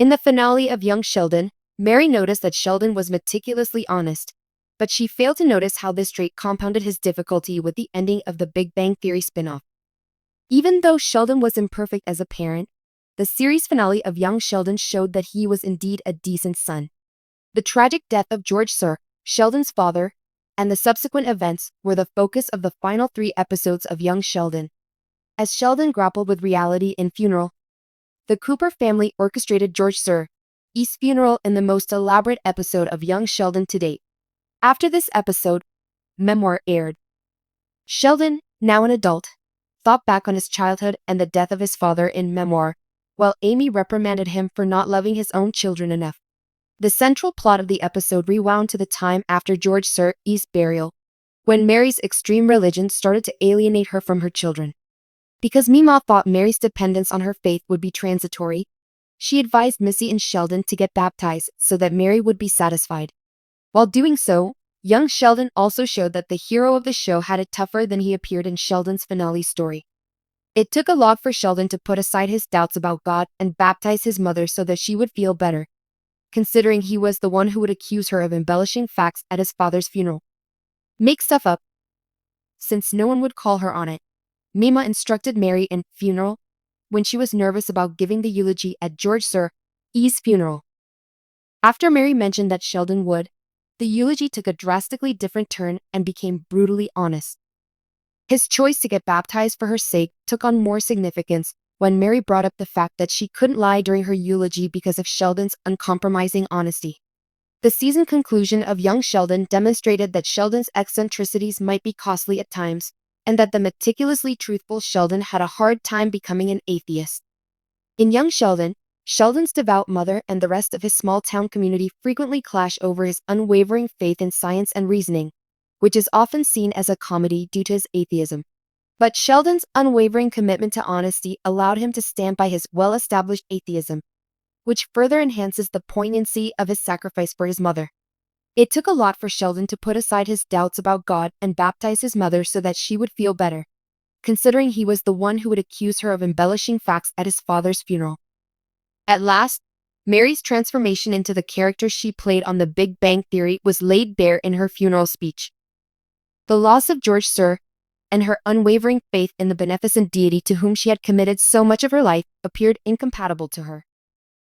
In the finale of Young Sheldon, Mary noticed that Sheldon was meticulously honest, but she failed to notice how this trait compounded his difficulty with the ending of the Big Bang Theory spin-off. Even though Sheldon was imperfect as a parent, the series finale of Young Sheldon showed that he was indeed a decent son. The tragic death of George Sir, Sheldon's father, and the subsequent events were the focus of the final 3 episodes of Young Sheldon. As Sheldon grappled with reality in Funeral, the Cooper family orchestrated George Sir's funeral in the most elaborate episode of Young Sheldon to date. After this episode, Memoir aired. Sheldon, now an adult, thought back on his childhood and the death of his father in Memoir, while Amy reprimanded him for not loving his own children enough. The central plot of the episode rewound to the time after George Sir's burial, when Mary's extreme religion started to alienate her from her children. Because Mima thought Mary's dependence on her faith would be transitory, she advised Missy and Sheldon to get baptized so that Mary would be satisfied. While doing so, Young Sheldon also showed that the hero of the show had it tougher than he appeared in Sheldon's finale story. It took a lot for Sheldon to put aside his doubts about God and baptize his mother so that she would feel better, considering he was the one who would accuse her of embellishing facts at his father's funeral. Make stuff up, since no one would call her on it. Mima instructed Mary in Funeral when she was nervous about giving the eulogy at George Sir's funeral. After Mary mentioned that Sheldon would, the eulogy took a drastically different turn and became brutally honest. His choice to get baptized for her sake took on more significance when Mary brought up the fact that she couldn't lie during her eulogy because of Sheldon's uncompromising honesty. The season conclusion of Young Sheldon demonstrated that Sheldon's eccentricities might be costly at times, and that the meticulously truthful Sheldon had a hard time becoming an atheist. In Young Sheldon, Sheldon's devout mother and the rest of his small-town community frequently clash over his unwavering faith in science and reasoning, which is often seen as a comedy due to his atheism. But Sheldon's unwavering commitment to honesty allowed him to stand by his well-established atheism, which further enhances the poignancy of his sacrifice for his mother. It took a lot for Sheldon to put aside his doubts about God and baptize his mother so that she would feel better, considering he was the one who would accuse her of embellishing facts at his father's funeral. At last, Mary's transformation into the character she played on The Big Bang Theory was laid bare in her funeral speech. The loss of George Sir and her unwavering faith in the beneficent deity to whom she had committed so much of her life appeared incompatible to her.